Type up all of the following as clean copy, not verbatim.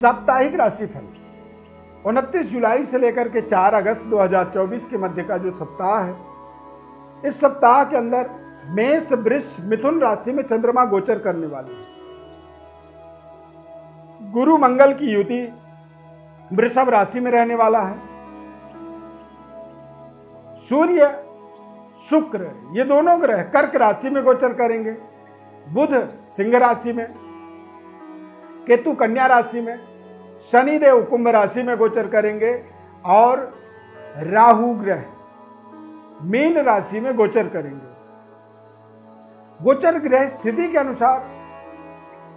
साप्ताहिक राशिफल 29 जुलाई से लेकर के 4 अगस्त 2024 के मध्य का जो सप्ताह है, इस सप्ताह के अंदर मेष, वृष, मिथुन राशि में चंद्रमा गोचर करने वाले हैं। गुरु मंगल की युति वृषभ राशि में रहने वाला है। सूर्य, शुक्र ये दोनों ग्रह कर्क राशि में गोचर करेंगे। बुध सिंह राशि में, केतु कन्या राशि में, शनिदेव कुंभ राशि में गोचर करेंगे और राहु ग्रह मीन राशि में गोचर करेंगे। गोचर ग्रह स्थिति के अनुसार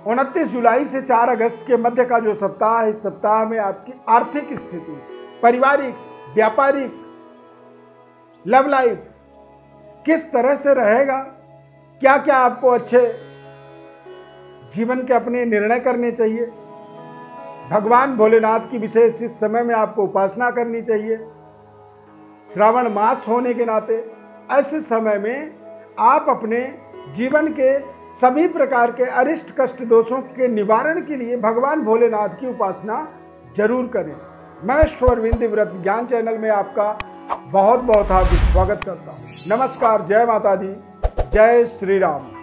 29 जुलाई से 4 अगस्त के मध्य का जो सप्ताह है, इस सप्ताह में आपकी आर्थिक स्थिति, पारिवारिक, व्यापारिक, लव लाइफ किस तरह से रहेगा, क्या क्या आपको अच्छे जीवन के अपने निर्णय करने चाहिए। भगवान भोलेनाथ की विशेष इस समय में आपको उपासना करनी चाहिए। श्रावण मास होने के नाते ऐसे समय में आप अपने जीवन के सभी प्रकार के अरिष्ट कष्ट दोषों के निवारण के लिए भगवान भोलेनाथ की उपासना जरूर करें। मैं ईश्वरविंद व्रत ज्ञान चैनल में आपका बहुत बहुत हार्दिक स्वागत करता हूँ। नमस्कार, जय माता दी, जय श्री राम।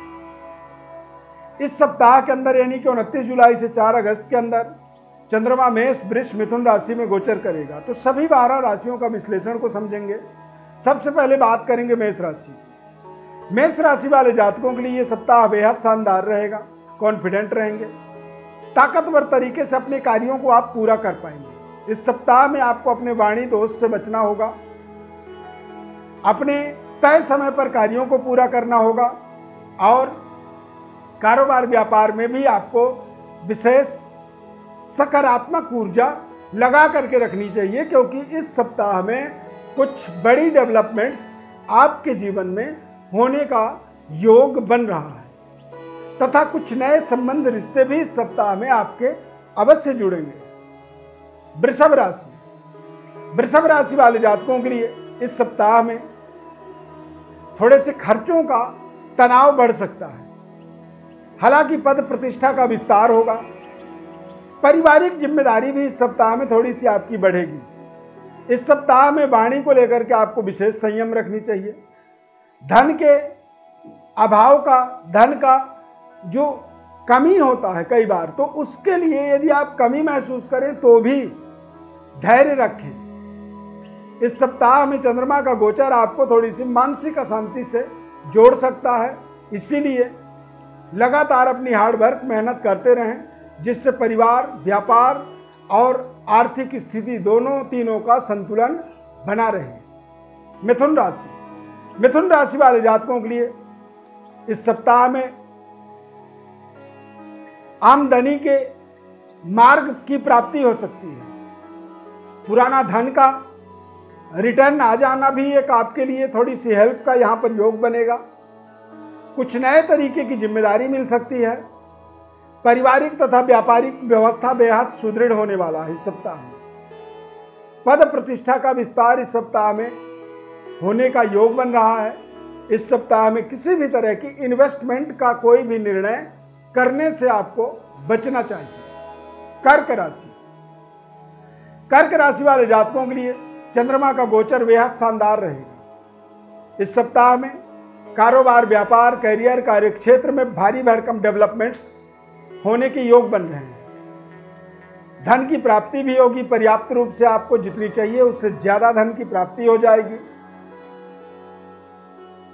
इस सप्ताह के अंदर यानी कि 29 जुलाई से 4 अगस्त के अंदर चंद्रमा मेष, वृष, मिथुन राशि में गोचर करेगा। तो सभी 12 राशियों का विश्लेषण को समझेंगे। सबसे पहले बात करेंगे मेष राशि। मेष राशि वाले जातकों के लिए ये सप्ताह बेहद शानदार रहेगा। कॉन्फिडेंट रहेंगे, ताकतवर तरीके से अपने कार्यों को आप पूरा कर पाएंगे। इस सप्ताह में आपको अपने वाणी दोष से बचना होगा, अपने तय समय पर कार्यों को पूरा करना होगा और कारोबार व्यापार में भी आपको विशेष सकारात्मक ऊर्जा लगा करके रखनी चाहिए, क्योंकि इस सप्ताह में कुछ बड़ी डेवलपमेंट्स आपके जीवन में होने का योग बन रहा है तथा कुछ नए संबंध, रिश्ते भी इस सप्ताह में आपके अवश्य जुड़ेंगे। वृषभ राशि, वृषभ राशि वाले जातकों के लिए इस सप्ताह में थोड़े से खर्चों का तनाव बढ़ सकता है। हालांकि पद प्रतिष्ठा का विस्तार होगा। पारिवारिक जिम्मेदारी भी इस सप्ताह में थोड़ी सी आपकी बढ़ेगी। इस सप्ताह में वाणी को लेकर के आपको विशेष संयम रखनी चाहिए। धन के अभाव का, धन का जो कमी होता है कई बार, तो उसके लिए यदि आप कमी महसूस करें तो भी धैर्य रखें। इस सप्ताह में चंद्रमा का गोचर आपको थोड़ी सी मानसिक अशांति से जोड़ सकता है, इसीलिए लगातार अपनी हार्ड वर्क मेहनत करते रहें, जिससे परिवार, व्यापार और आर्थिक स्थिति तीनों का संतुलन बना रहे। मिथुन राशि, मिथुन राशि वाले जातकों के लिए इस सप्ताह में आमदनी के मार्ग की प्राप्ति हो सकती है। पुराना धन का रिटर्न आ जाना भी एक आपके लिए थोड़ी सी हेल्प का यहाँ पर योग बनेगा। कुछ नए तरीके की जिम्मेदारी मिल सकती है। पारिवारिक तथा व्यापारिक व्यवस्था बेहद सुदृढ़ होने वाला है। इस सप्ताह में पद प्रतिष्ठा का विस्तार इस सप्ताह में होने का योग बन रहा है। इस सप्ताह में किसी भी तरह की इन्वेस्टमेंट का कोई भी निर्णय करने से आपको बचना चाहिए। कर्क राशि, कर्क राशि वाले जातकों के लिए चंद्रमा का गोचर बेहद शानदार रहेगा। इस सप्ताह में कारोबार, व्यापार, कैरियर, कार्यक्षेत्र में भारी भरकम डेवलपमेंट्स होने के योग बन रहे हैं। धन की प्राप्ति भी होगी। पर्याप्त रूप से आपको जितनी चाहिए उससे ज्यादा धन की प्राप्ति हो जाएगी।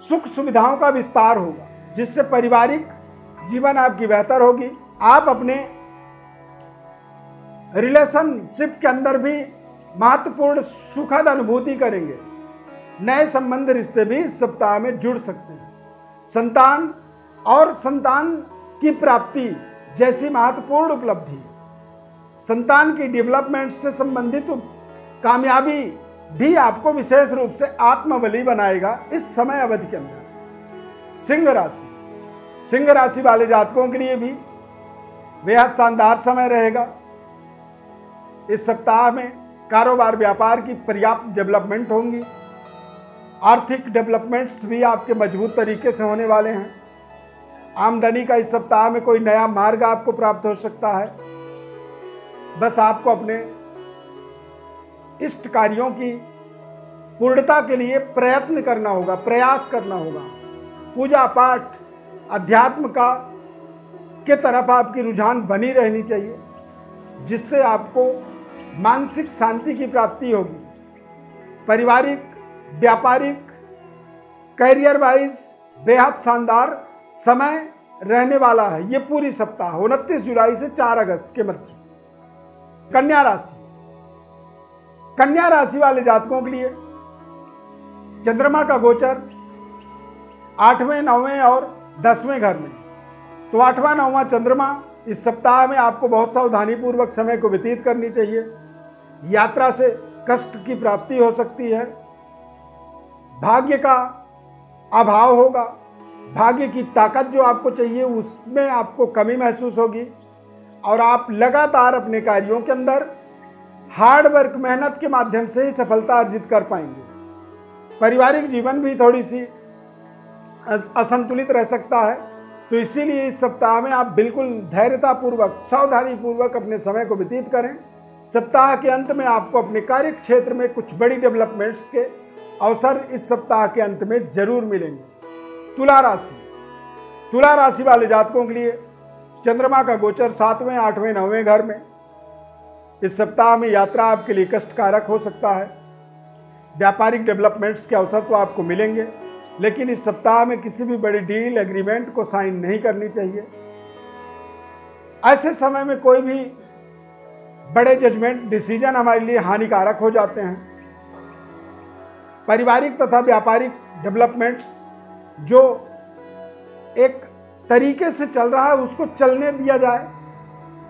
सुख सुविधाओं का विस्तार होगा, जिससे पारिवारिक जीवन आपकी बेहतर होगी। आप अपने रिलेशनशिप के अंदर भी महत्वपूर्ण सुखद अनुभूति करेंगे। नए संबंध, रिश्ते भी इस सप्ताह में जुड़ सकते हैं। संतान और संतान की प्राप्ति जैसी महत्वपूर्ण उपलब्धि, संतान की डेवलपमेंट से संबंधित कामयाबी भी आपको विशेष रूप से आत्मबली बनाएगा इस समय अवधि के अंदर। सिंह राशि, सिंह राशि वाले जातकों के लिए भी बेहद शानदार समय रहेगा। इस सप्ताह में कारोबार, व्यापार की पर्याप्त डेवलपमेंट होंगी। आर्थिक डेवलपमेंट्स भी आपके मजबूत तरीके से होने वाले हैं। आमदनी का इस सप्ताह में कोई नया मार्ग आपको प्राप्त हो सकता है। बस आपको अपने इष्ट कार्यों की पूर्णता के लिए प्रयत्न करना होगा, प्रयास करना होगा। पूजा पाठ, अध्यात्म के तरफ आपकी रुझान बनी रहनी चाहिए, जिससे आपको मानसिक शांति की प्राप्ति होगी। पारिवारिक, व्यापारिक, कैरियर वाइज बेहद शानदार समय रहने वाला है ये पूरी सप्ताह 29 जुलाई से 4 अगस्त के मध्य। कन्या राशि, कन्या राशि वाले जातकों के लिए चंद्रमा का गोचर 8वें, 9वें और 10वें घर में। तो 8वां, 9वां चंद्रमा इस सप्ताह में आपको बहुत सावधानी पूर्वक समय को व्यतीत करनी चाहिए। यात्रा से कष्ट की प्राप्ति हो सकती है, भाग्य का अभाव होगा, भाग्य की ताकत जो आपको चाहिए उसमें आपको कमी महसूस होगी और आप लगातार अपने कार्यों के अंदर हार्ड वर्क, मेहनत के माध्यम से ही सफलता अर्जित कर पाएंगे। पारिवारिक जीवन भी थोड़ी सी असंतुलित रह सकता है, तो इसीलिए इस सप्ताह में आप बिल्कुल धैर्यतापूर्वक, सावधानीपूर्वक अपने समय को व्यतीत करें। सप्ताह के अंत में आपको अपने कार्य क्षेत्र में कुछ बड़ी डेवलपमेंट्स के अवसर इस सप्ताह के अंत में जरूर मिलेंगे। तुला राशि, तुला राशि वाले जातकों के लिए चंद्रमा का गोचर 7वें, 8वें, 9वें घर में। इस सप्ताह में यात्रा आपके लिए कष्टकारक हो सकता है। व्यापारिक डेवलपमेंट्स के अवसर तो आपको मिलेंगे, लेकिन इस सप्ताह में किसी भी बड़ी डील, एग्रीमेंट को साइन नहीं करनी चाहिए। ऐसे समय में कोई भी बड़े जजमेंट, डिसीजन हमारे लिए हानिकारक हो जाते हैं। पारिवारिक तथा व्यापारिक डेवलपमेंट्स जो एक तरीके से चल रहा है उसको चलने दिया जाए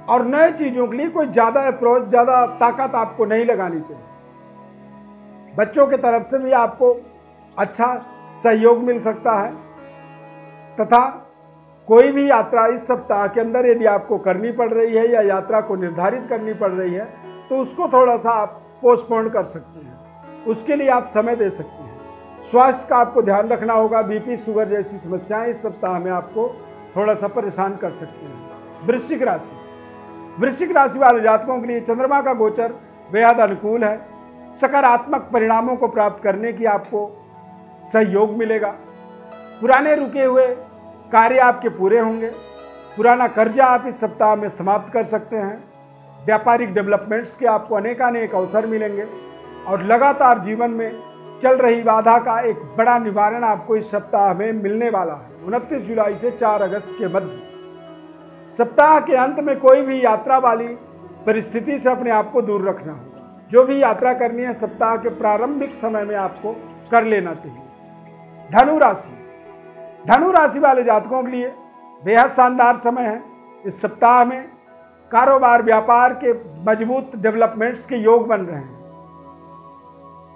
और नए चीज़ों के लिए कोई ज़्यादा अप्रोच, ज़्यादा ताकत आपको नहीं लगानी चाहिए। बच्चों के तरफ से भी आपको अच्छा सहयोग मिल सकता है तथा कोई भी यात्रा इस सप्ताह के अंदर यदि आपको करनी पड़ रही है या यात्रा को निर्धारित करनी पड़ रही है तो उसको थोड़ा सा आप पोस्टपोन कर सकते हैं, उसके लिए आप समय दे सकते हैं। स्वास्थ्य का आपको ध्यान रखना होगा, बीपी, शुगर जैसी समस्याएं इस सप्ताह में आपको थोड़ा सा परेशान कर सकते हैं। वृश्चिक राशि, वृश्चिक राशि वाले जातकों के लिए चंद्रमा का गोचर बेहद अनुकूल है। सकारात्मक परिणामों को प्राप्त करने की आपको सहयोग मिलेगा। पुराने रुके हुए कार्य आपके पूरे होंगे। पुराना कर्जा आप इस सप्ताह में समाप्त कर सकते हैं। व्यापारिक डेवलपमेंट्स के आपको अनेकानेक अवसर मिलेंगे और लगातार जीवन में चल रही बाधा का एक बड़ा निवारण आपको इस सप्ताह में मिलने वाला है। 29 जुलाई से 4 अगस्त के मध्य। सप्ताह के अंत में कोई भी यात्रा वाली परिस्थिति से अपने आप को दूर रखना होगा। जो भी यात्रा करनी है सप्ताह के प्रारंभिक समय में आपको कर लेना चाहिए। धनु राशि, धनु राशि वाले जातकों के लिए बेहद शानदार समय है। इस सप्ताह में कारोबार, व्यापार के मजबूत डेवलपमेंट्स के योग बन रहे हैं।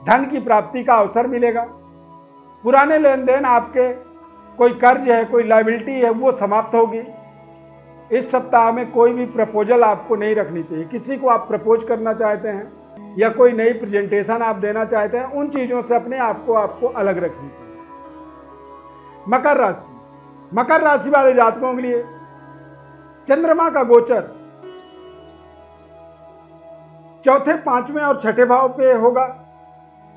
धन की प्राप्ति का अवसर मिलेगा। पुराने लेन देन, आपके कोई कर्ज है, कोई लायबिलिटी है, वो समाप्त होगी। इस सप्ताह में कोई भी प्रपोजल आपको नहीं रखनी चाहिए। किसी को आप प्रपोज करना चाहते हैं या कोई नई प्रेजेंटेशन आप देना चाहते हैं, उन चीज़ों से अपने आप को आपको अलग रखनी चाहिए। मकर राशि, मकर राशि वाले जातकों के लिए चंद्रमा का गोचर चौथे, 5वें और 6ठे भाव पे होगा।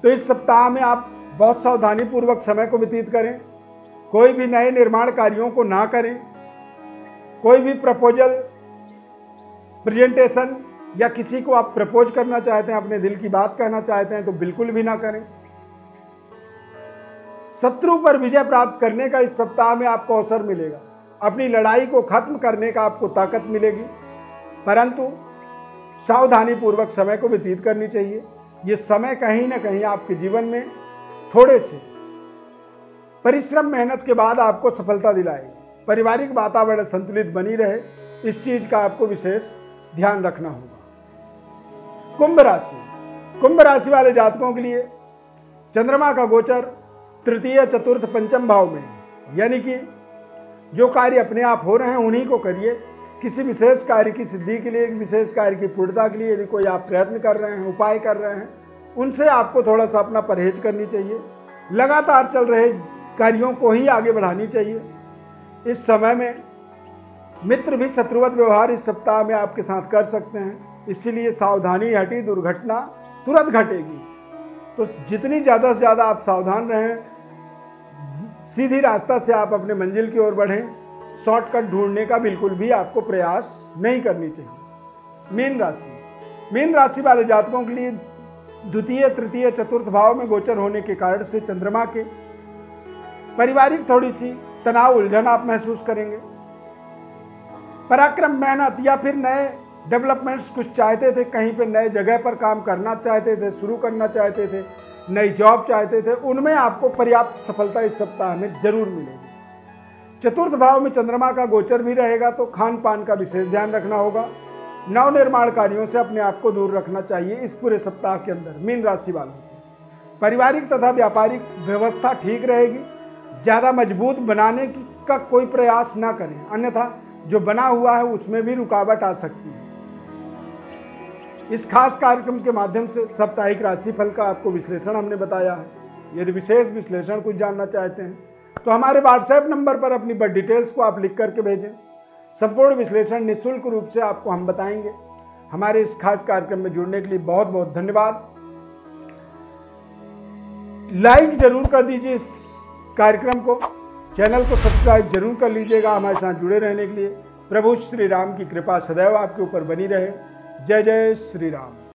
तो इस सप्ताह में आप बहुत सावधानी पूर्वक समय को व्यतीत करें। कोई भी नए निर्माण कार्यों को ना करें। कोई भी प्रपोजल, प्रेजेंटेशन या किसी को आप प्रपोज करना चाहते हैं, अपने दिल की बात कहना चाहते हैं, तो बिल्कुल भी ना करें। शत्रु पर विजय प्राप्त करने का इस सप्ताह में आपको अवसर मिलेगा। अपनी लड़ाई को खत्म करने का आपको ताकत मिलेगी, परंतु सावधानी पूर्वक समय को व्यतीत करनी चाहिए। ये समय कहीं ना कहीं आपके जीवन में थोड़े से परिश्रम, मेहनत के बाद आपको सफलता दिलाएगा। पारिवारिक वातावरण संतुलित बनी रहे, इस चीज का आपको विशेष ध्यान रखना होगा। कुंभ राशि, कुंभ राशि वाले जातकों के लिए चंद्रमा का गोचर तृतीय, चतुर्थ, पंचम भाव में, यानी कि जो कार्य अपने आप हो रहे हैं उन्हीं को करिए। किसी विशेष कार्य की सिद्धि के लिए, विशेष कार्य की पूर्णता के लिए यदि कोई आप प्रयत्न कर रहे हैं, उपाय कर रहे हैं, उनसे आपको थोड़ा सा अपना परहेज करनी चाहिए। लगातार चल रहे कार्यों को ही आगे बढ़ानी चाहिए। इस समय में मित्र भी शत्रुवत व्यवहार इस सप्ताह में आपके साथ कर सकते हैं। इसीलिए सावधानी हटी दुर्घटना तुरंत घटेगी। तो जितनी ज़्यादा से ज़्यादा आप सावधान रहें, सीधी रास्ता से आप अपने मंजिल की ओर बढ़ें, शॉर्टकट ढूंढने का बिल्कुल भी आपको प्रयास नहीं करनी चाहिए। मीन राशि वाले जातकों के लिए द्वितीय, तृतीय, चतुर्थ भाव में गोचर होने के कारण से चंद्रमा के पारिवारिक थोड़ी सी तनाव, उलझन आप महसूस करेंगे। पराक्रम, मेहनत या फिर नए डेवलपमेंट्स कुछ चाहते थे, कहीं पे नए जगह पर काम करना चाहते थे, शुरू करना चाहते थे, नई जॉब चाहते थे, उनमें आपको पर्याप्त सफलता इस सप्ताह में जरूर मिलेगी। चतुर्थ भाव में चंद्रमा का गोचर भी रहेगा, तो खान पान का विशेष ध्यान रखना होगा। नव निर्माण कार्यों से अपने आप को दूर रखना चाहिए इस पूरे सप्ताह के अंदर मीन राशि वालों को। पारिवारिक तथा व्यापारिक व्यवस्था ठीक रहेगी। ज़्यादा मजबूत बनाने का कोई प्रयास ना करें, अन्यथा जो बना हुआ है उसमें भी रुकावट आ सकती है। इस खास कार्यक्रम के माध्यम से साप्ताहिक राशिफल का आपको विश्लेषण हमने बताया है। यदि विशेष विश्लेषण कुछ जानना चाहते हैं तो हमारे व्हाट्सएप नंबर पर अपनी बर्थ डिटेल्स को आप लिख करके भेजें। संपूर्ण विश्लेषण निःशुल्क रूप से आपको हम बताएंगे। हमारे इस खास कार्यक्रम में जुड़ने के लिए बहुत बहुत धन्यवाद। लाइक जरूर कर दीजिए इस कार्यक्रम को, चैनल को सब्सक्राइब जरूर कर लीजिएगा हमारे साथ जुड़े रहने के लिए। प्रभु श्री राम की कृपा सदैव आपके ऊपर बनी रहे। जय जय श्री राम।